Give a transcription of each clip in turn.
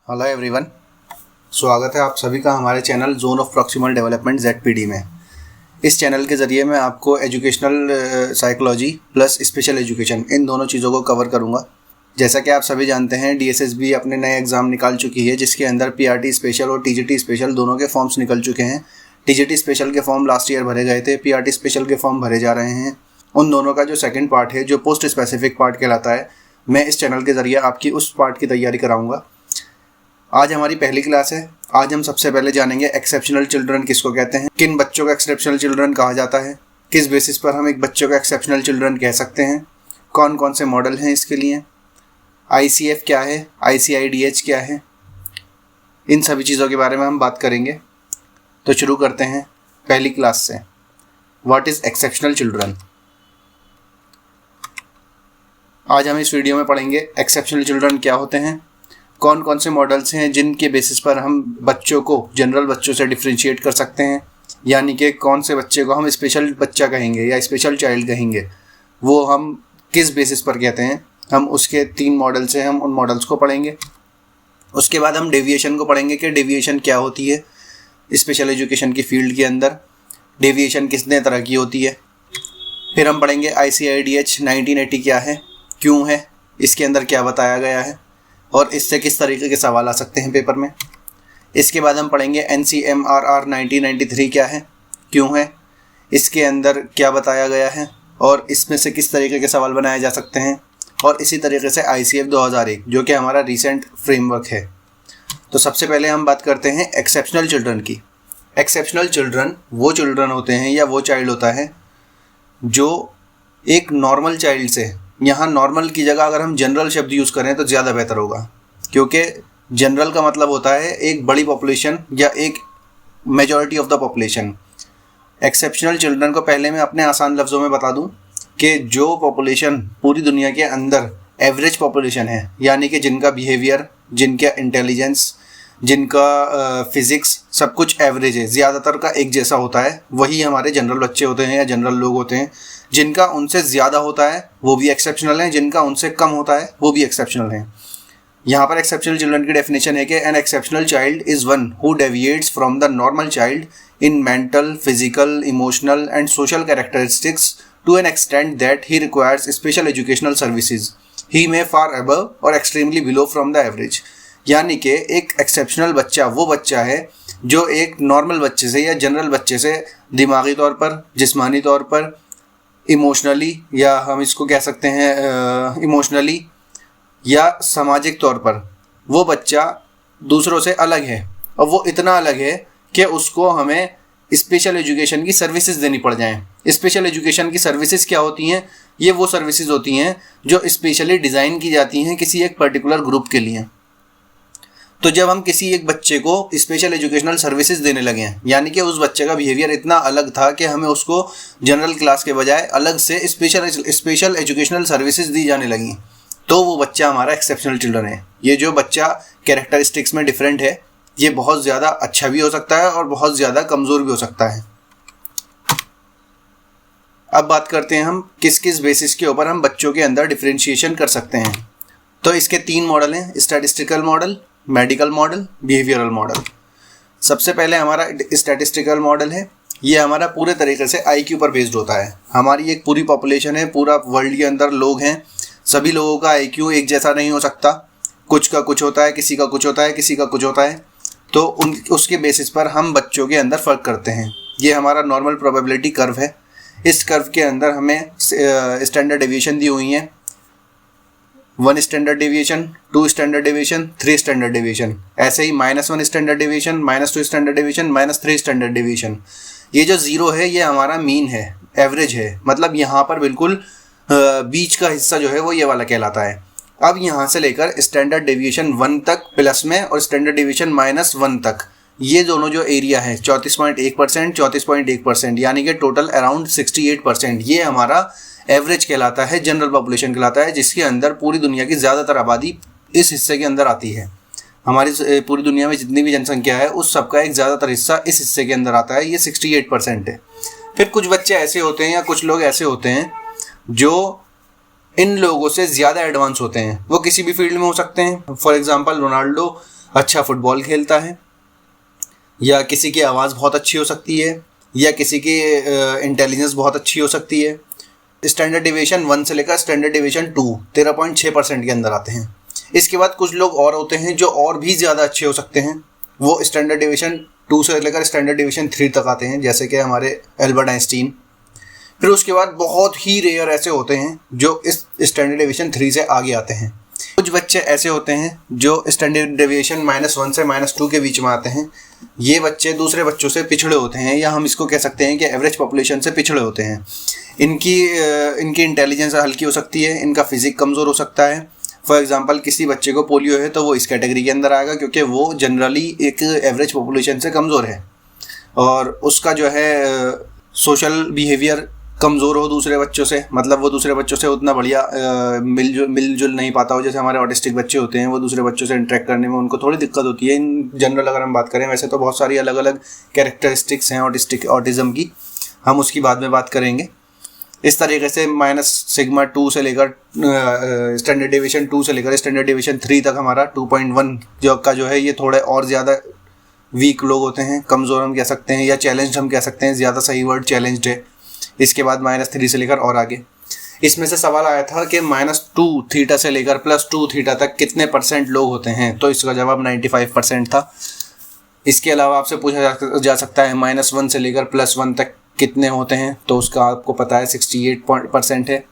Hello everyone, स्वागत है आप सभी का हमारे channel zone of proximal development ZPD में। इस चैनल के ज़रिए मैं आपको educational psychology plus special education in दोनों चीज़ों को कवर करूंगा। जैसा कि आप सभी जानते हैं, DSSB अपने नए एग्ज़ाम निकाल चुकी है, जिसके अंदर PRT स्पेशल और TGT स्पेशल दोनों के फॉर्म्स निकल चुके हैं। TGT स्पेशल के फॉर्म लास्ट ईयर भरे गए थे, PRT स्पेशल के फॉर्म भरे जा रहे हैं। उन दोनों का जो सेकेंड पार्ट है, जो पोस्ट स्पेसिफिक पार्ट कहलाता है, मैं इस चैनल के ज़रिए आपकी उस पार्ट की तैयारी कराऊँगा। आज हमारी पहली क्लास है। आज हम सबसे पहले जानेंगे एक्सेप्शनल चिल्ड्रन किसको कहते हैं, किन बच्चों को एक्सेप्शनल चिल्ड्रन कहा जाता है, किस बेसिस पर हम एक बच्चे को एक्सेप्शनल चिल्ड्रन कह सकते हैं, कौन कौन से मॉडल हैं इसके लिए, ICF क्या है, ICIDH क्या है, इन सभी चीज़ों के बारे में हम बात करेंगे। तो शुरू करते हैं पहली क्लास से। What is exceptional children. आज हम इस वीडियो में पढ़ेंगे एक्सेप्शनल चिल्ड्रन क्या होते हैं, कौन कौन से मॉडल्स हैं जिनके बेसिस पर हम बच्चों को जनरल बच्चों से डिफ्रेंशिएट कर सकते हैं, यानी कि कौन से बच्चे को हम स्पेशल बच्चा कहेंगे या स्पेशल चाइल्ड कहेंगे, वो हम किस बेसिस पर कहते हैं। हम उसके 3 मॉडल्स हैं, हम उन मॉडल्स को पढ़ेंगे। उसके बाद हम डेविएशन को पढ़ेंगे कि डेविएशन क्या होती है स्पेशल एजुकेशन की फील्ड के अंदर, डेविएशन कितने तरह की होती है। फिर हम पढ़ेंगे ICIDH 1980 क्या है, क्यों है, इसके अंदर क्या बताया गया है और इससे किस तरीके के सवाल आ सकते हैं पेपर में। इसके बाद हम पढ़ेंगे NCMRR 1993 क्या है, क्यों है, इसके अंदर क्या बताया गया है और इसमें से किस तरीके के सवाल बनाए जा सकते हैं। और इसी तरीके से ICF 2001 जो कि हमारा रिसेंट फ्रेमवर्क है। तो सबसे पहले हम बात करते हैं एक्सेप्शनल चिल्ड्रन की। एक्सेप्शनल चिल्ड्रन वो चिल्ड्रन होते हैं या वो चाइल्ड होता है जो एक नॉर्मल चाइल्ड से, यहाँ नॉर्मल की जगह अगर हम जनरल शब्द यूज़ करें तो ज़्यादा बेहतर होगा, क्योंकि जनरल का मतलब होता है एक बड़ी पॉपुलेशन या एक majority of the population. Exceptional children को पहले मैं अपने आसान लफ्ज़ों में बता दूं कि जो पॉपुलेशन पूरी दुनिया के अंदर एवरेज पॉपुलेशन है, यानी कि जिनका बिहेवियर, जिनका इंटेलिजेंस, जिनका फिज़िक्स सब कुछ एवरेज है, ज़्यादातर का एक जैसा होता है, वही हमारे जनरल बच्चे होते हैं या जनरल लोग होते हैं। जिनका उनसे ज़्यादा होता है वो भी एक्सेप्शनल हैं, जिनका उनसे कम होता है वो भी एक्सेप्शनल हैं। यहाँ पर एक्सेप्शनल चिल्ड्रन की डेफिनेशन है कि an exceptional child is one who deviates from the normal child in mental, physical, emotional and social characteristics to an extent that he requires special educational services. He may far above और extremely below from the average. यानी कि एक exceptional बच्चा वो बच्चा है जो एक नॉर्मल बच्चे से या जनरल बच्चे से दिमागी तौर पर, जिस्मानी तौर पर, इमोशनली, या हम इसको कह सकते हैं इमोशनली या सामाजिक तौर पर, वो बच्चा दूसरों से अलग है। और वो इतना अलग है कि उसको हमें स्पेशल एजुकेशन की सर्विसेज देनी पड़ जाएं। स्पेशल एजुकेशन की सर्विसेज क्या होती हैं? ये वो सर्विसेज होती हैं जो स्पेशली डिज़ाइन की जाती हैं किसी एक पर्टिकुलर ग्रुप के लिए। तो जब हम किसी एक बच्चे को स्पेशल एजुकेशनल सर्विसेज देने लगे हैं, यानी कि उस बच्चे का बिहेवियर इतना अलग था कि हमें उसको जनरल क्लास के बजाय अलग से स्पेशल एजुकेशनल सर्विसेज दी जाने लगी, तो वो बच्चा हमारा एक्सेप्शनल चिल्ड्रन है। ये जो बच्चा कैरेक्टरिस्टिक्स में डिफरेंट है, ये बहुत ज़्यादा अच्छा भी हो सकता है और बहुत ज़्यादा कमज़ोर भी हो सकता है। अब बात करते हैं हम किस किस बेसिस के ऊपर हम बच्चों के अंदर डिफ्रेंशिएशन कर सकते हैं। तो इसके 3 मॉडल हैं, statistical model, medical model, behavioural model. सबसे पहले हमारा स्टैटिस्टिकल मॉडल है। ये हमारा पूरे तरीके से IQ पर बेस्ड होता है। हमारी एक पूरी पॉपुलेशन है, पूरा वर्ल्ड के अंदर लोग हैं, सभी लोगों का IQ एक जैसा नहीं हो सकता, कुछ का कुछ होता है, किसी का कुछ होता है, किसी का कुछ होता है। तो उसके बेसिस पर हम बच्चों के अंदर फ़र्क करते हैं। ये हमारा नॉर्मल प्रोबेबिलिटी कर्व है। इस कर्व के अंदर हमें स्टैंडर्ड डेविएशन दी हुई हैं, 1 standard deviation, 2 standard deviation, 3 standard deviation. ऐसे ही -1 standard deviation, -2 standard deviation, -3 standard deviation. ये जो 0 है ये हमारा मीन है, एवरेज है, मतलब यहाँ पर बिल्कुल बीच का हिस्सा जो है वो ये वाला कहलाता है। अब यहाँ से लेकर स्टैंडर्ड डेविएशन 1 तक प्लस में और स्टैंडर्ड डेविएशन -1 तक, ये दोनों जो एरिया है 34.1%, 34.1%, यानी कि टोटल अराउंड 68%, ये हमारा एवरेज कहलाता है, जनरल पॉपुलेशन कहलाता है, जिसके अंदर पूरी दुनिया की ज़्यादातर आबादी इस हिस्से के अंदर आती है। हमारी पूरी दुनिया में जितनी भी जनसंख्या है उस सबका एक ज़्यादातर हिस्सा इस हिस्से के अंदर आता है, ये 68% है। फिर कुछ बच्चे ऐसे होते हैं या कुछ लोग ऐसे होते हैं जो इन लोगों से ज़्यादा एडवांस होते हैं। वो किसी भी फील्ड में हो सकते हैं। फॉर एग्जांपल रोनाल्डो अच्छा फुटबॉल खेलता है, या किसी की आवाज़ बहुत अच्छी हो सकती है, या किसी की इंटेलिजेंस बहुत अच्छी हो सकती है। स्टैंडर्ड डिविएशन 1 से लेकर स्टैंडर्ड डिविएशन 2 13.6% के अंदर आते हैं। इसके बाद कुछ लोग और होते हैं जो और भी ज़्यादा अच्छे हो सकते हैं, वो स्टैंडर्ड डिविएशन 2 से लेकर स्टैंडर्ड डिविएशन 3 तक आते हैं, जैसे कि हमारे एल्बर्ट आइंस्टीन। फिर उसके बाद बहुत ही रेयर ऐसे होते हैं जो इस स्टैंडर्ड डिविएशन 3 से आगे आते हैं। कुछ बच्चे ऐसे होते हैं जो स्टैंडर्ड डिविएशन -1 से -2 के बीच में आते हैं। ये बच्चे दूसरे बच्चों से पिछड़े होते हैं, या हम इसको कह सकते हैं कि एवरेज पॉपुलेशन से पिछड़े होते हैं। इनकी इंटेलिजेंस हल्की हो सकती है, इनका फिजिक कमज़ोर हो सकता है। फॉर एग्जांपल किसी बच्चे को पोलियो है तो वो इस कैटेगरी के अंदर आएगा, क्योंकि वो जनरली एक एवरेज पॉपुलेशन से कमज़ोर है, और उसका जो है सोशल बिहेवियर कमज़ोर हो दूसरे बच्चों से, मतलब वो दूसरे बच्चों से उतना बढ़िया मिलजुल नहीं पाता हो। जैसे हमारे ऑटिस्टिक बच्चे होते हैं, वो दूसरे बच्चों से इंटरेक्ट करने में उनको थोड़ी दिक्कत होती है। इन जनरल अगर हम बात करें, वैसे तो बहुत सारी अलग अलग कैरेक्टरिस्टिक्स हैं ऑटिज़म की, हम उसकी बाद में बात करेंगे। इस तरीके से -σ2 से लेकर स्टैंडर्ड डिविएशन 2 से लेकर स्टैंडर्ड डिविएशन 3 तक हमारा 2.1 जो है ये थोड़े और ज़्यादा वीक लोग होते हैं, कमज़ोर हम कह सकते हैं, या चैलेंज्ड हम कह सकते हैं, ज़्यादा सही वर्ड चैलेंज्ड है। इसके बाद -3 से लेकर और आगे। इसमें से सवाल आया था कि -2 थीटा से लेकर +2 थीटा तक कितने % लोग होते हैं, तो इसका जवाब 95% था। इसके अलावा आपसे पूछा जा सकता है -1 से लेकर +1 तक कितने होते हैं, तो उसका आपको पता है 68% है।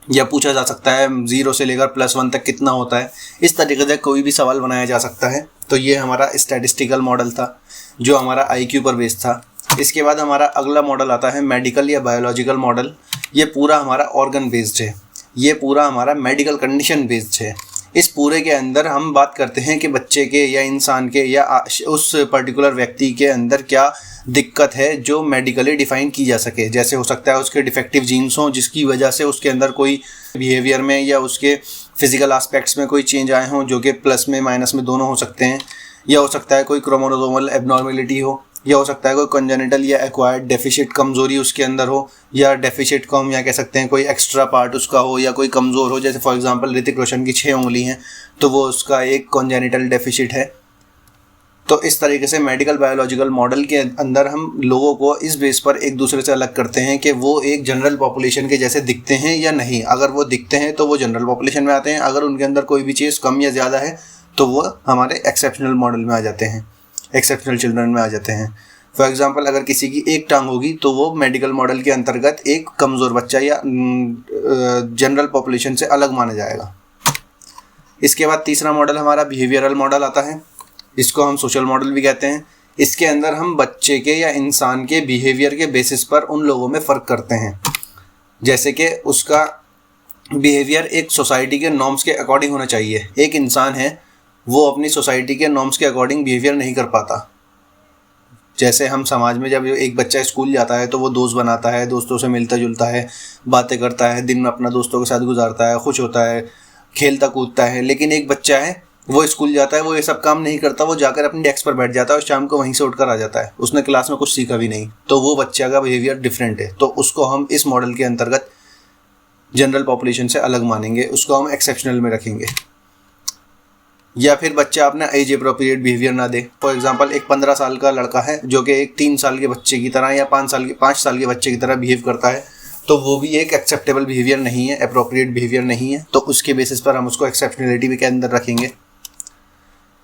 या पूछा जा सकता है 0 से लेकर +1 तक कितना होता है। इस तरीके से कोई भी सवाल बनाया जा सकता है। तो ये हमारा स्टैटिस्टिकल मॉडल था जो हमारा IQ पर बेस्ड था। इसके बाद हमारा अगला मॉडल आता है मेडिकल या बायोलॉजिकल मॉडल। ये पूरा हमारा ऑर्गन बेस्ड है, ये पूरा हमारा मेडिकल कंडीशन बेस्ड है। इस पूरे के अंदर हम बात करते हैं कि बच्चे के या इंसान के या उस पर्टिकुलर व्यक्ति के अंदर क्या दिक्कत है जो मेडिकली डिफाइन की जा सके। जैसे हो सकता है उसके डिफेक्टिव जीन्स हों जिसकी वजह से उसके अंदर कोई बिहेवियर में या उसके फिजिकल एस्पेक्ट्स में कोई चेंज आए हों, जो कि प्लस में माइनस में दोनों हो सकते हैं। या हो सकता है कोई क्रोमोसोमल एबनॉर्मेलिटी हो, या हो सकता है कोई कंजेनिटल या एक्वायर्ड डेफिशिट कमज़ोरी उसके अंदर हो, या डेफिशिट को हम या कह सकते हैं कोई एक्स्ट्रा पार्ट उसका हो या कोई कमज़ोर हो। जैसे फॉर एग्जांपल ऋतिक रोशन की 6 उंगली हैं, तो वो उसका एक कंजेनिटल डेफिशिट है। तो इस तरीके से मेडिकल बायोलॉजिकल मॉडल के अंदर हम लोगों को इस बेस पर एक दूसरे से अलग करते हैं कि वो एक जनरल पॉपुलेशन के जैसे दिखते हैं या नहीं। अगर वो दिखते हैं तो वो जनरल पॉपुलेशन में आते हैं, अगर उनके अंदर कोई भी चीज़ कम या ज़्यादा है तो वो हमारे एक्सेप्शनल मॉडल में आ जाते हैं, एक्सेप्शनल चिल्ड्रन में आ जाते हैं। फॉर एग्जांपल अगर किसी की एक टांग होगी तो वो मेडिकल मॉडल के अंतर्गत एक कमज़ोर बच्चा या जनरल पॉपुलेशन से अलग माना जाएगा। इसके बाद तीसरा मॉडल हमारा बिहेवियरल मॉडल आता है, इसको हम सोशल मॉडल भी कहते हैं। इसके अंदर हम बच्चे के या इंसान के बिहेवियर के बेसिस पर उन लोगों में फ़र्क करते हैं। जैसे कि उसका बिहेवियर एक सोसाइटी के नॉर्म्स के अकॉर्डिंग होना चाहिए। एक इंसान है, वो अपनी सोसाइटी के नॉर्म्स के अकॉर्डिंग बिहेवियर नहीं कर पाता। जैसे हम समाज में जब एक बच्चा स्कूल जाता है तो वो दोस्त बनाता है, दोस्तों से मिलता जुलता है, बातें करता है, दिन में अपना दोस्तों के साथ गुजारता है, खुश होता है, खेलता कूदता है। लेकिन एक बच्चा है, वो स्कूल जाता है, वो ये सब काम नहीं करता, वो जाकर अपनी डेस्क पर बैठ जाता है और शाम को वहीं से उठकर आ जाता है, उसने क्लास में कुछ सीखा भी नहीं। तो वो बच्चे का बिहेवियर डिफरेंट है, तो उसको हम इस मॉडल के अंतर्गत जनरल पॉपुलेशन से अलग मानेंगे, उसको हम एक्सेप्शनल में रखेंगे। या फिर बच्चा अपना एज अप्रोप्रिएट बिहेवियर ना दे। फॉर एग्जांपल एक 15 साल का लड़का है जो कि एक 3 साल के बच्चे की तरह या 5 साल के बच्चे की तरह बिहेव करता है, तो वो भी एक एक्सेप्टेबल बिहेवियर नहीं है, अप्रोप्रिएट बिहेवियर नहीं है। तो उसके बेसिस पर हम उसको एक्सेप्शनलिटी के अंदर रखेंगे।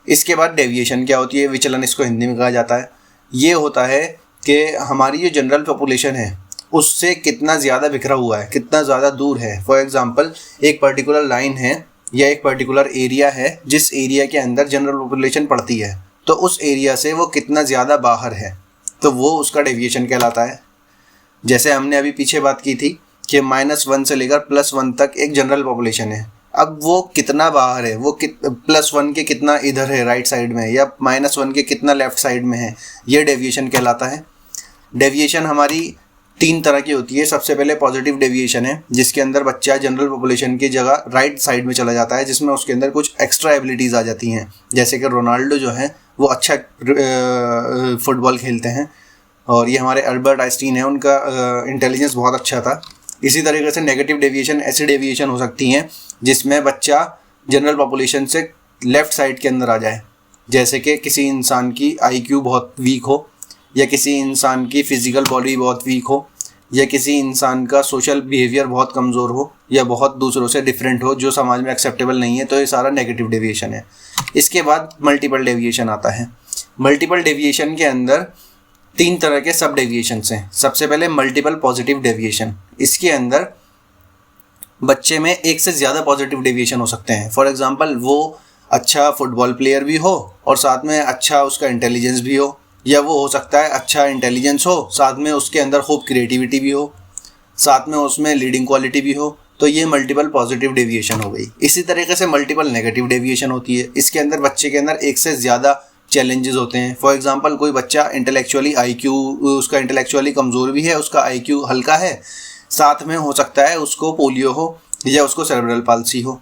इसके बाद डेविएशन क्या होती है, विचलन इसको हिंदी में कहा जाता है। ये होता है कि हमारी जो जनरल पॉपुलेशन है उससे कितना ज़्यादा बिखरा हुआ है, कितना ज़्यादा दूर है। फॉर एग्जांपल एक पर्टिकुलर लाइन है या एक पर्टिकुलर एरिया है, जिस एरिया के अंदर जनरल पॉपुलेशन पड़ती है, तो उस एरिया से वो कितना ज़्यादा बाहर है, तो वो उसका डेविएशन कहलाता है। जैसे हमने अभी पीछे बात की थी कि -1 से लेकर +1 तक एक जनरल पॉपुलेशन है। अब वो कितना बाहर है, वो +1 के कितना इधर है राइट साइड में, या -1 के कितना लेफ्ट साइड में है, ये डेविएशन कहलाता है। डेविएशन हमारी 3 तरह की होती है। सबसे पहले पॉजिटिव डेविएशन है, जिसके अंदर बच्चा जनरल पॉपुलेशन की जगह राइट साइड में चला जाता है, जिसमें उसके अंदर कुछ एक्स्ट्रा एबिलिटीज़ आ जाती हैं। जैसे कि रोनाल्डो जो है वो अच्छा फुटबॉल खेलते हैं, और ये हमारे एल्बर्ट आइंस्टीन है, उनका इंटेलिजेंस बहुत अच्छा था। इसी तरीके से नेगेटिव डेविएशन ऐसी डेविएशन हो सकती हैं जिसमें बच्चा जनरल पॉपुलेशन से लेफ़्ट साइड के अंदर आ जाए, जैसे कि किसी इंसान की IQ बहुत वीक हो, या किसी इंसान की फिजिकल बॉडी बहुत वीक हो, या किसी इंसान का सोशल बिहेवियर बहुत कमज़ोर हो, या बहुत दूसरों से डिफरेंट हो जो समाज में एक्सेप्टेबल नहीं है, तो ये सारा नेगेटिव डेविएशन है। इसके बाद मल्टीपल डेविएशन आता है। मल्टीपल डेविएशन के अंदर 3 तरह के सब डेविएशंस हैं। सबसे पहले मल्टीपल पॉजिटिव डेविएशन। इसके अंदर बच्चे में एक से ज़्यादा पॉजिटिव डेविएशन हो सकते हैं। फॉर एग्जांपल वो अच्छा फुटबॉल प्लेयर भी हो और साथ में अच्छा उसका इंटेलिजेंस भी हो, या वो हो सकता है अच्छा इंटेलिजेंस हो साथ में उसके अंदर खूब क्रिएटिविटी भी हो, साथ में उसमें लीडिंग क्वालिटी भी हो, तो ये मल्टीपल पॉजिटिव डेविएशन हो गई। इसी तरीके से मल्टीपल नेगेटिव डेविएशन होती है। इसके अंदर बच्चे के अंदर एक से ज़्यादा चैलेंजेस होते हैं। फॉर एग्जांपल कोई बच्चा इंटेलेक्चुअली उसका इंटेलेक्चुअली कमज़ोर भी है, उसका IQ हल्का है, साथ में हो सकता है उसको पोलियो हो या उसको सेरेब्रल पाल्सी हो।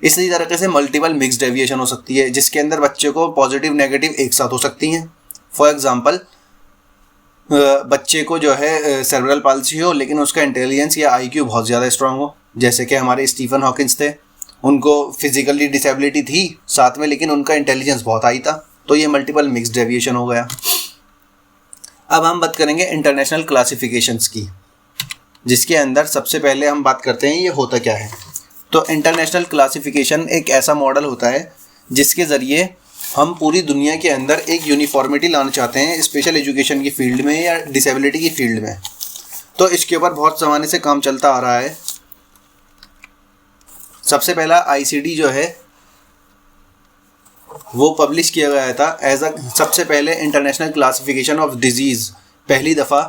इसी तरीके से मल्टीपल मिक्स डेविएशन हो सकती है, जिसके अंदर बच्चे को पॉजिटिव नेगेटिव एक साथ हो सकती हैं। फॉर एग्जांपल बच्चे को जो है सेरेब्रल पाल्सी हो लेकिन उसका इंटेलिजेंस या IQ बहुत ज़्यादा स्ट्रांग हो, जैसे कि हमारे स्टीफन हॉकिंस थे। उनको फिजिकली डिसेबिलिटी थी साथ में, लेकिन उनका इंटेलिजेंस बहुत हाई था, तो ये मल्टीपल मिक्स डेविएशन हो गया। अब हम बात करेंगे इंटरनेशनल क्लासिफिकेशंस की, जिसके अंदर सबसे पहले हम बात करते हैं ये होता क्या है। तो इंटरनेशनल क्लासिफिकेशन एक ऐसा मॉडल होता है जिसके ज़रिए हम पूरी दुनिया के अंदर एक यूनिफॉर्मिटी लाना चाहते हैं, स्पेशल एजुकेशन की फील्ड में या डिसेबिलिटी की फील्ड में। तो इसके ऊपर बहुत ज़माने से काम चलता आ रहा है। सबसे पहला ICD जो है वो पब्लिश किया गया था एज अ सबसे पहले इंटरनेशनल क्लासिफिकेशन ऑफ डिजीज़। पहली दफ़ा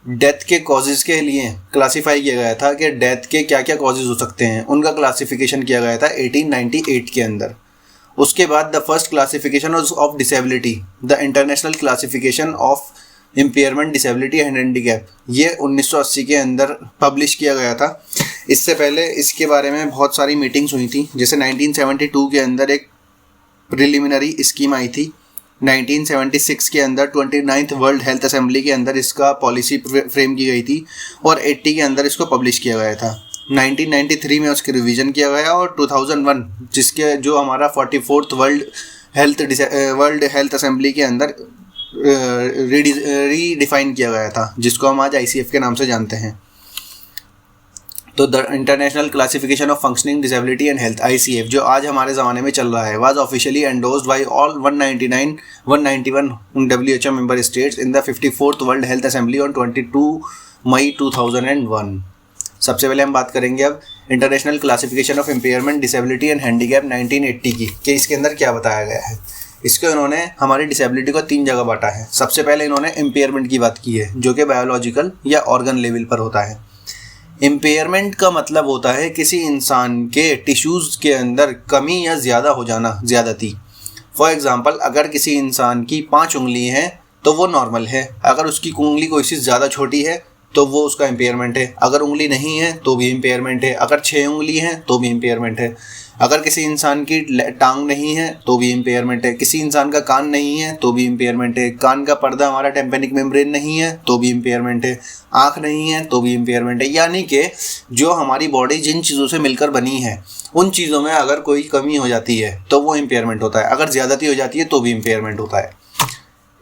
डेथ के कॉजेज़ के लिए क्लासीफाई किया गया था कि डेथ के क्या क्या कॉजेज़ हो सकते हैं, उनका क्लासिफिकेशन किया गया था 1898 के अंदर। उसके बाद the first classification of disability, the international classification of impairment, disability and handicap, ये 1980 के अंदर पब्लिश किया गया था। इससे पहले इसके बारे में बहुत सारी मीटिंग्स हुई थी, जैसे 1972 के अंदर एक प्रिलिमिनरी स्कीम आई थी, 1976 के अंदर 29th वर्ल्ड हेल्थ असेंबली के अंदर इसका पॉलिसी फ्रेम की गई थी, और 80 के अंदर इसको पब्लिश किया गया था। 1993 में उसकी रिवीजन किया गया, और 2001 जिसके जो हमारा 44th वर्ल्ड हेल्थ असेंबली के अंदर रीडिफाइन किया गया था, जिसको हम आज ICF के नाम से जानते हैं। तो the international classification of functioning disability and health ICF, जो आज हमारे ज़माने में चल रहा है, was officially endorsed by all 191 WHO member states in the 54th world health assembly on 22 May 2001। सबसे पहले हम बात करेंगे अब international classification of impairment, disability and handicap 1980 की, कि इसके अंदर क्या बताया गया है। इसको इन्होंने हमारी डिसेबिलिटी को 3 जगह बांटा है। सबसे पहले इन्होंने इम्पेयरमेंट की बात की है, जो कि बायोलॉजिकल या ऑर्गन लेवल पर होता है। इम्पेयरमेंट का मतलब होता है किसी इंसान के टिश्यूज़ के अंदर कमी या ज़्यादा हो जाना, ज़्यादती। फॉर एग्ज़ाम्पल अगर किसी इंसान की 5 उंगली हैं तो वो नॉर्मल है, अगर उसकी उंगली कोई सी ज़्यादा छोटी है तो वो उसका इम्पेयरमेंट है, अगर उंगली नहीं है तो भी इम्पेयरमेंट है, अगर 6 उंगली हैं तो भी इम्पेयरमेंट है, अगर किसी इंसान की टांग नहीं है तो भी इम्पेयरमेंट है, किसी इंसान का कान नहीं है तो भी इम्पेयरमेंट है, कान का पर्दा हमारा टेम्पेनिक मेम्ब्रेन नहीं है तो भी इम्पेयरमेंट है, आँख नहीं है तो भी इम्पेयरमेंट है। यानी कि जो हमारी बॉडी जिन चीज़ों से मिलकर बनी है उन चीज़ों में अगर कोई कमी हो जाती है तो वो इम्पेयरमेंट होता है, अगर ज़्यादती हो जाती है तो भी इम्पेयरमेंट होता है।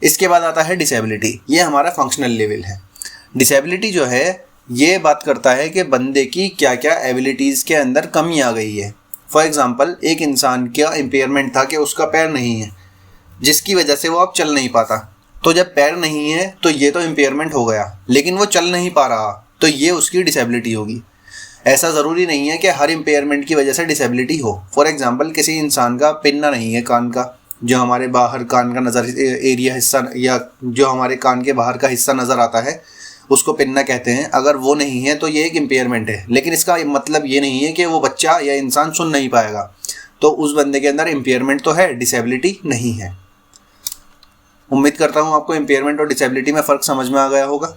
इसके बाद आता है डिसेबिलिटी, ये हमारा फंक्शनल लेवल है। डिसेबिलिटी जो है ये बात करता है कि बंदे की क्या क्या एबिलिटीज़ के अंदर कमी आ गई है। फॉर एग्ज़ाम्पल एक इंसान का इम्पेयरमेंट था कि उसका पैर नहीं है, जिसकी वजह से वो अब चल नहीं पाता। तो जब पैर नहीं है तो ये तो इम्पेयरमेंट हो गया, लेकिन वो चल नहीं पा रहा तो ये उसकी डिसेबिलिटी होगी। ऐसा ज़रूरी नहीं है कि हर इम्पेयरमेंट की वजह से डिसेबिलिटी हो। फॉर एग्ज़ाम्पल किसी इंसान का पिन्ना नहीं है कान का, जो हमारे बाहर कान का नज़र एरिया हिस्सा या जो हमारे कान के बाहर का हिस्सा नज़र आता है उसको पिन्ना कहते हैं, अगर वो नहीं है तो ये एक इम्पेयरमेंट है। लेकिन इसका मतलब ये नहीं है कि वो बच्चा या इंसान सुन नहीं पाएगा, तो उस बंदे के अंदर इम्पेयरमेंट तो है, डिसेबिलिटी नहीं है। उम्मीद करता हूँ आपको इम्पेयरमेंट और डिसेबिलिटी में फ़र्क समझ में आ गया होगा।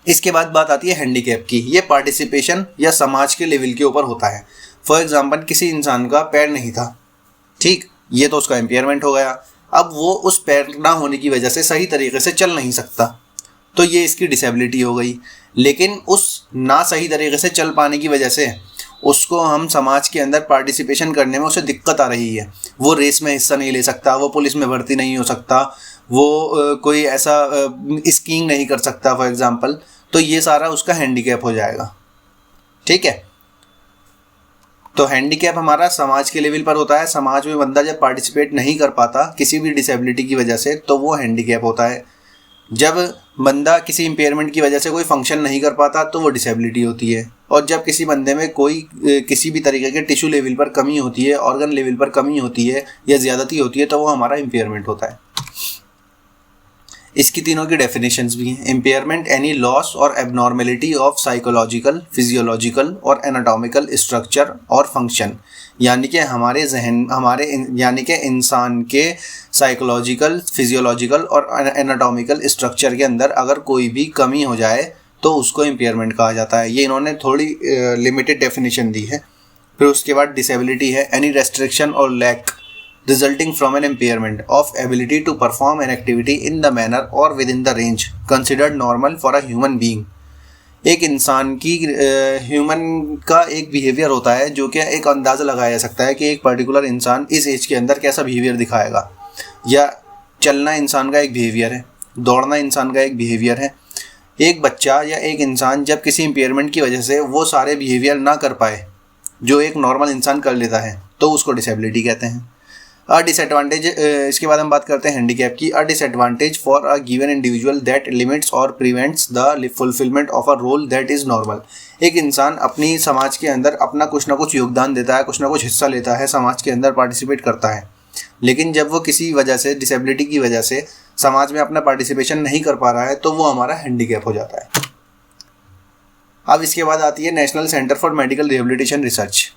इसके बाद बात आती है हैंडीकैप की। ये पार्टिसिपेशन या समाज के लेवल के ऊपर होता है। फॉर एग्ज़ाम्पल किसी इंसान का पैर नहीं था, ठीक, ये तो उसका इम्पेयरमेंट हो गया। अब वो उस पैर ना होने की वजह से सही तरीके से चल नहीं सकता, तो ये इसकी डिसेबिलिटी हो गई। लेकिन उस ना सही तरीके से चल पाने की वजह से उसको हम समाज के अंदर पार्टिसिपेशन करने में उसे दिक्कत आ रही है, वो रेस में हिस्सा नहीं ले सकता, वो पुलिस में भर्ती नहीं हो सकता, वो कोई ऐसा स्कीइंग नहीं कर सकता फॉर एग्जांपल, तो ये सारा उसका हैंडीकैप हो जाएगा। ठीक है, तो हैंडीकैप हमारा समाज के लेवल पर होता है। समाज में बंदा जब पार्टिसिपेट नहीं कर पाता किसी भी डिसेबिलिटी की वजह से तो वो हैंडीकैप होता है। जब बंदा किसी इम्पेयरमेंट की वजह से कोई फंक्शन नहीं कर पाता तो वो डिसेबिलिटी होती है। और जब किसी बंदे में कोई किसी भी तरीके के टिश्यू लेवल पर कमी होती है, ऑर्गन लेवल पर कमी होती है या ज़्यादती होती है तो वो हमारा इम्पेयरमेंट होता है। इसकी तीनों की डेफिनेशंस भी हैं। इम्पेयरमेंट एनी लॉस और एबनॉर्मेलिटी ऑफ साइकोलॉजिकल, फिजियोलॉजिकल और एनाटॉमिकल स्ट्रक्चर और फंक्शन, यानी कि यानी कि इंसान के साइकोलॉजिकल, फिजियोलॉजिकल और एनाटॉमिकल स्ट्रक्चर के अंदर अगर कोई भी कमी हो जाए तो उसको इम्पेयरमेंट कहा जाता है। ये इन्होंने थोड़ी लिमिटेड डेफिनेशन दी है। फिर उसके बाद डिसेबिलिटी है एनी रेस्ट्रिक्शन और lack resulting from an impairment of ability to perform an activity in the manner or within the range considered normal for a human being। एक इंसान की ह्यूमन का एक बिहेवियर होता है जो कि एक अंदाज़ा लगाया जा सकता है कि एक पर्टिकुलर इंसान इस एज के अंदर कैसा बिहेवियर दिखाएगा। या चलना इंसान का एक बिहेवियर है, दौड़ना इंसान का एक बिहेवियर है। एक बच्चा या एक इंसान जब किसी इम्पेयरमेंट की वजह से वो सारे बिहेवियर ना कर पाए जो एक नॉर्मल इंसान कर लेता है तो उसको डिसेबिलिटी कहते हैं। अ डिसएडवांटेज, इसके बाद हम बात करते हैं हैंडीकैप की। A disadvantage for a given individual that limits और prevents the fulfilment of a role that is normal. एक इंसान अपनी समाज के अंदर अपना कुछ ना कुछ योगदान देता है, कुछ ना कुछ हिस्सा लेता है, समाज के अंदर पार्टिसिपेट करता है, लेकिन जब वो किसी वजह से, डिसेबिलिटी की वजह से समाज में अपना पार्टिसिपेशन नहीं कर पा रहा है तो वो हमारा हैंडीकैप हो जाता है। अब इसके बाद आती है national centre for medical rehabilitation research.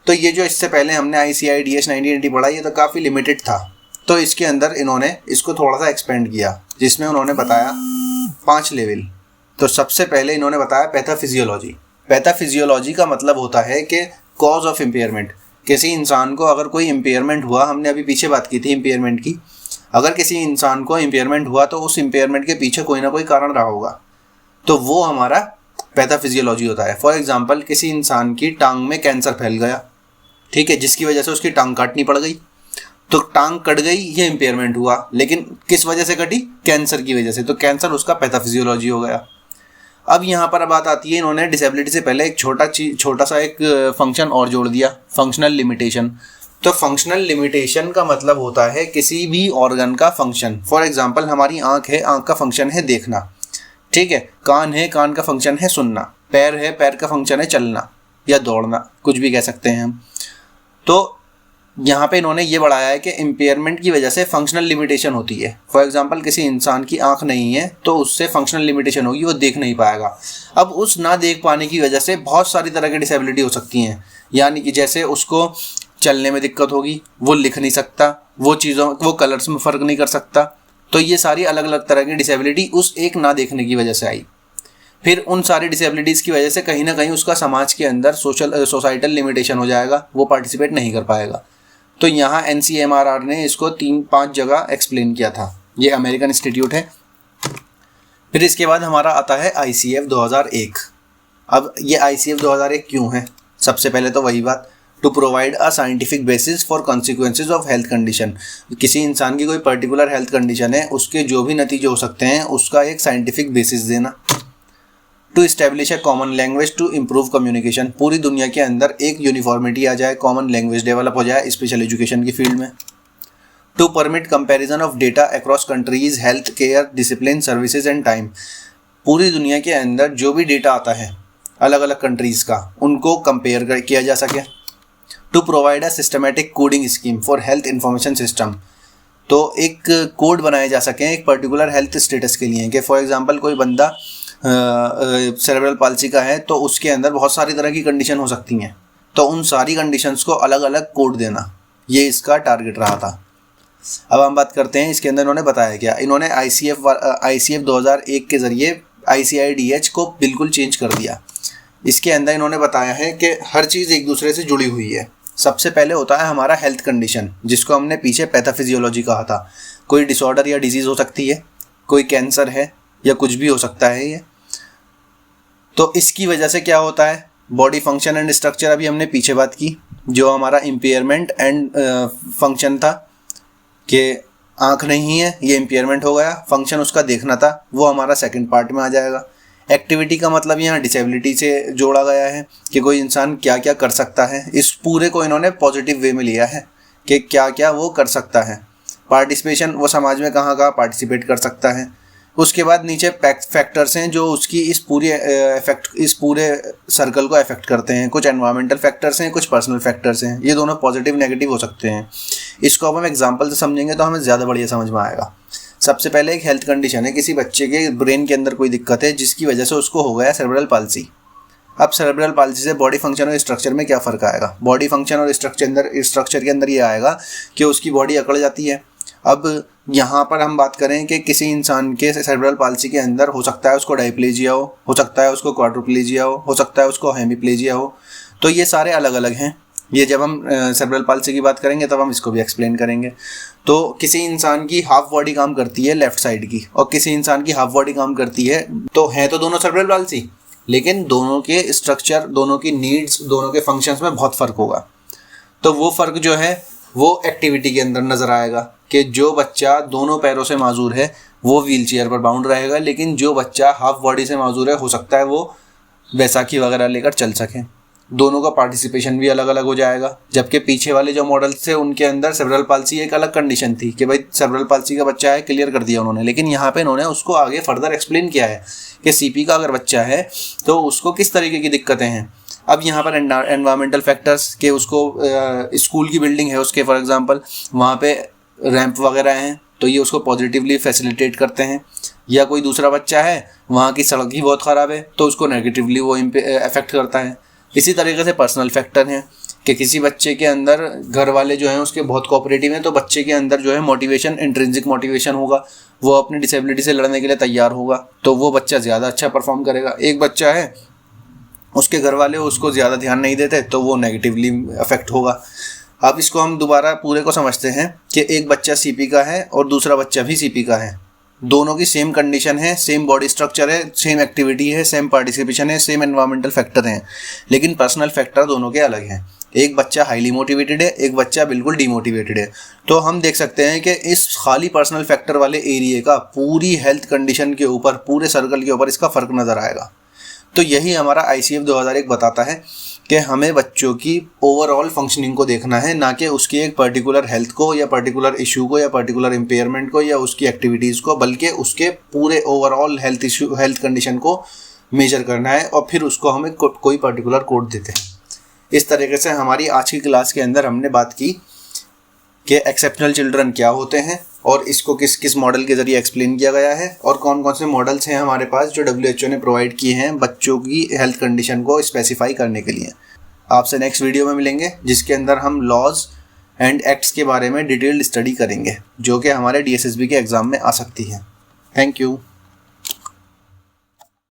तो ये जो इससे पहले हमने ICIDH 1980 पढ़ा, ये तो काफ़ी लिमिटेड था, तो इसके अंदर इन्होंने इसको थोड़ा सा एक्सपेंड किया जिसमें उन्होंने बताया 5 लेवल। तो सबसे पहले इन्होंने बताया पैथोफिजियोलॉजी। पैथोफिजियोलॉजी का मतलब होता है कि कॉज ऑफ इम्पेयरमेंट। किसी इंसान को अगर कोई इम्पेयरमेंट हुआ, हमने अभी पीछे बात की थी इम्पेयरमेंट की, अगर किसी इंसान को इम्पेयरमेंट हुआ तो उस इम्पेयरमेंट के पीछे कोई ना कोई कारण रहा होगा, तो वो हमारा पैथोफिजियोलॉजी होता है। फॉर एग्जाम्पल, किसी इंसान की टांग में कैंसर फैल गया, ठीक है, जिसकी वजह से उसकी टांग काटनी पड़ गई, तो टांग कट गई, ये इम्पेयरमेंट हुआ, लेकिन किस वजह से कटी? कैंसर की वजह से, तो कैंसर उसका पैथोफिजियोलॉजी हो गया। अब यहाँ पर बात आती है, इन्होंने डिसेबिलिटी से पहले एक छोटा सा एक फंक्शन और जोड़ दिया, फंक्शनल लिमिटेशन। तो फंक्शनल लिमिटेशन का मतलब होता है किसी भी ऑर्गन का फंक्शन। फॉर एग्जाम्पल, हमारी आँख है, आँख का फंक्शन है देखना, ठीक है, कान है, कान का फंक्शन है सुनना, पैर है, पैर का फंक्शन है चलना या दौड़ना, कुछ भी कह सकते हैं हम। तो यहाँ पे इन्होंने ये बढ़ाया है कि इम्पेयरमेंट की वजह से फंक्शनल लिमिटेशन होती है। फॉर एग्जांपल, किसी इंसान की आंख नहीं है तो उससे फंक्शनल लिमिटेशन होगी, वो देख नहीं पाएगा। अब उस ना देख पाने की वजह से बहुत सारी तरह की डिसेबिलिटी हो सकती हैं, यानी कि जैसे उसको चलने में दिक्कत होगी, वो लिख नहीं सकता, वो कलर्स में फ़र्क नहीं कर सकता। तो ये सारी अलग अलग तरह की डिसेबिलिटी उस एक ना देखने की वजह से आई। फिर उन सारी डिसेबिलिटीज़ की वजह से कहीं ना कहीं उसका समाज के अंदर सोसाइटल लिमिटेशन हो जाएगा, वो पार्टिसिपेट नहीं कर पाएगा। तो यहाँ NCMRR ने इसको 3-5 जगह एक्सप्लेन किया था, ये अमेरिकन इंस्टीट्यूट है। फिर इसके बाद हमारा आता है ICF 2001। अब ये ICF 2001 क्यों है? सबसे पहले तो वही बात, to provide a scientific basis for consequences of health condition. किसी इंसान की कोई पर्टिकुलर हेल्थ कंडीशन है, उसके जो भी नतीजे हो सकते हैं उसका एक साइंटिफिक बेसिस देना। To establish a common language to improve communication, पूरी दुनिया के अंदर एक यूनिफॉर्मिटी आ जाए, कॉमन लैंग्वेज डेवलप हो जाए स्पेशल एजुकेशन की फील्ड में। To permit comparison of data across countries, health care, discipline, services and time, पूरी दुनिया के अंदर जो भी डेटा आता है अलग अलग कंट्रीज़ का, उनको कंपेयर किया जा सके। To provide a systematic coding scheme for health information system, तो एक कोड बनाए जा सकें एक पर्टिकुलर हेल्थ स्टेटस के लिए, कि फॉर एग्जांपल कोई बंदा सेरेब्रल पाल्सी का है तो उसके अंदर बहुत सारी तरह की कंडीशन हो सकती हैं, तो उन सारी कंडीशंस को अलग अलग कोड देना, ये इसका टारगेट रहा था। अब हम बात करते हैं इसके अंदर इन्होंने बताया क्या। इन्होंने ICF 2001 के ज़रिए ICIDH को बिल्कुल चेंज कर दिया। इसके अंदर इन्होंने बताया है कि हर चीज़ एक दूसरे से जुड़ी हुई है। सबसे पहले होता है हमारा हेल्थ कंडीशन, जिसको हमने पीछे पैथोफिजियोलॉजी कहा था। कोई डिसऑर्डर या डिजीज़ हो सकती है, कोई कैंसर है या कुछ भी हो सकता है ये। तो इसकी वजह से क्या होता है, बॉडी फंक्शन एंड स्ट्रक्चर अभी हमने पीछे बात की, जो हमारा इम्पेयरमेंट एंड फंक्शन था कि आँख नहीं है, ये इम्पेयरमेंट हो गया, फंक्शन उसका देखना था, वो हमारा सेकंड पार्ट में आ जाएगा। एक्टिविटी का मतलब यहाँ डिसेबिलिटी से जोड़ा गया है कि कोई इंसान क्या क्या कर सकता है, इस पूरे को इन्होंने पॉजिटिव वे में लिया है कि क्या क्या वो कर सकता है। पार्टिसिपेशन, वो समाज में कहाँ कहाँ पार्टिसिपेट कर सकता है। उसके बाद नीचे फैक्टर्स हैं जो उसकी इस पूरे सर्कल को अफेक्ट करते हैं। कुछ एनवायरमेंटल फैक्टर्स हैं, कुछ पर्सनल फैक्टर्स हैं, ये दोनों पॉजिटिव नेगेटिव हो सकते हैं। इसको अब हम एग्जांपल से समझेंगे तो हमें ज़्यादा बढ़िया समझ में आएगा। सबसे पहले एक हेल्थ कंडीशन है, किसी बच्चे के ब्रेन के अंदर कोई दिक्कत है जिसकी वजह से उसको हो गया सेरेब्रल पाल्सी। अब सेरेब्रल पाल्सी से बॉडी फंक्शन और स्ट्रक्चर में क्या फ़र्क आएगा? बॉडी फंक्शन और स्ट्रक्चर के अंदर ये आएगा कि उसकी बॉडी अकड़ जाती है। अब यहाँ पर हम बात करें कि किसी इंसान के सेरेब्रल पाल्सी के अंदर हो सकता है उसको डायप्लेजिया हो सकता है उसको क्वाड्रुप्लेजिया हो सकता है उसको हेमीप्लेजिया हो। तो ये सारे अलग अलग हैं। ये जब हम सेरेब्रल पाल्सी की बात करेंगे तब हम इसको भी एक्सप्लेन करेंगे। तो किसी इंसान की हाफ बॉडी काम करती है लेफ्ट साइड की, और किसी इंसान की हाफ बॉडी काम करती है, तो है तो दोनों सेरेब्रल पाल्सी, लेकिन दोनों के स्ट्रक्चर, दोनों की नीड्स, दोनों के फंक्शंस में बहुत फ़र्क होगा। तो वो फ़र्क जो है वो एक्टिविटी के अंदर नज़र आएगा कि जो बच्चा दोनों पैरों से माजूर है वो व्हील चेयर पर बाउंड रहेगा, लेकिन जो बच्चा हाफ बॉडी से माजूर है हो सकता है वो बैसाखी वगैरह लेकर चल सकें। दोनों का पार्टिसिपेशन भी अलग अलग हो जाएगा। जबकि पीछे वाले जो मॉडल्स थे उनके अंदर सेरेब्रल पाल्सी एक अलग कंडीशन थी कि भाई सेरेब्रल पाल्सी का बच्चा है, क्लियर कर दिया उन्होंने, लेकिन यहाँ पे इन्होंने उसको आगे फर्दर एक्सप्लेन किया है कि सीपी का अगर बच्चा है तो उसको किस तरीके की दिक्कतें हैं। अब यहाँ पर एनवायरमेंटल फैक्टर्स के उसको स्कूल की बिल्डिंग है उसके फॉर एग्जांपल वहाँ पे रैंप वगैरह हैं तो ये उसको पॉजिटिवली फैसिलिटेट करते हैं। या कोई दूसरा बच्चा है वहाँ की सड़क ही बहुत ख़राब है तो उसको नेगेटिवली वो अफेक्ट करता है। इसी तरीके से पर्सनल फैक्टर हैं कि किसी बच्चे के अंदर घर वाले जो हैं उसके बहुत कोऑपरेटिव हैं तो बच्चे के अंदर जो है मोटिवेशन, इंट्रिंसिक मोटिवेशन होगा, वो अपनी डिसेबिलिटी से लड़ने के लिए तैयार होगा, तो वो बच्चा ज़्यादा अच्छा परफॉर्म करेगा। एक बच्चा है उसके घर वाले उसको ज़्यादा ध्यान नहीं देते तो वो नेगेटिवली अफेक्ट होगा। अब इसको हम दोबारा पूरे को समझते हैं कि एक बच्चा सीपी का है और दूसरा बच्चा भी सीपी का है, दोनों की सेम कंडीशन है, सेम बॉडी स्ट्रक्चर है, सेम एक्टिविटी है, सेम पार्टिसिपेशन है, सेम एनवायरमेंटल फैक्टर हैं, लेकिन पर्सनल फैक्टर दोनों के अलग हैं। एक बच्चा हाईली मोटिवेटेड है, एक बच्चा बिल्कुल डीमोटिवेटेड है। तो हम देख सकते हैं कि इस खाली पर्सनल फैक्टर वाले एरिया का पूरी हेल्थ कंडीशन के ऊपर, पूरे सर्कल के ऊपर इसका फ़र्क नज़र आएगा। तो यही हमारा ICF 2001 बताता है कि हमें बच्चों की ओवरऑल फंक्शनिंग को देखना है, ना कि उसकी एक पर्टिकुलर हेल्थ को या पर्टिकुलर इशू को या पर्टिकुलर इम्पेयरमेंट को या उसकी एक्टिविटीज़ को, बल्कि उसके पूरे ओवरऑल हेल्थ कंडीशन को मेजर करना है और फिर उसको हमें कोई पर्टिकुलर कोड देते हैं। इस तरीके से हमारी आज की क्लास के अंदर हमने बात की कि एक्सेप्शनल चिल्ड्रन क्या होते हैं और इसको किस किस मॉडल के ज़रिए एक्सप्लेन किया गया है और कौन कौन से मॉडल्स हैं हमारे पास जो WHO ने प्रोवाइड किए हैं बच्चों की हेल्थ कंडीशन को स्पेसिफाई करने के लिए। आपसे नेक्स्ट वीडियो में मिलेंगे जिसके अंदर हम लॉज एंड एक्ट्स के बारे में डिटेल्ड स्टडी करेंगे जो कि हमारे DSSB के एग्ज़ाम में आ सकती है। Thank you.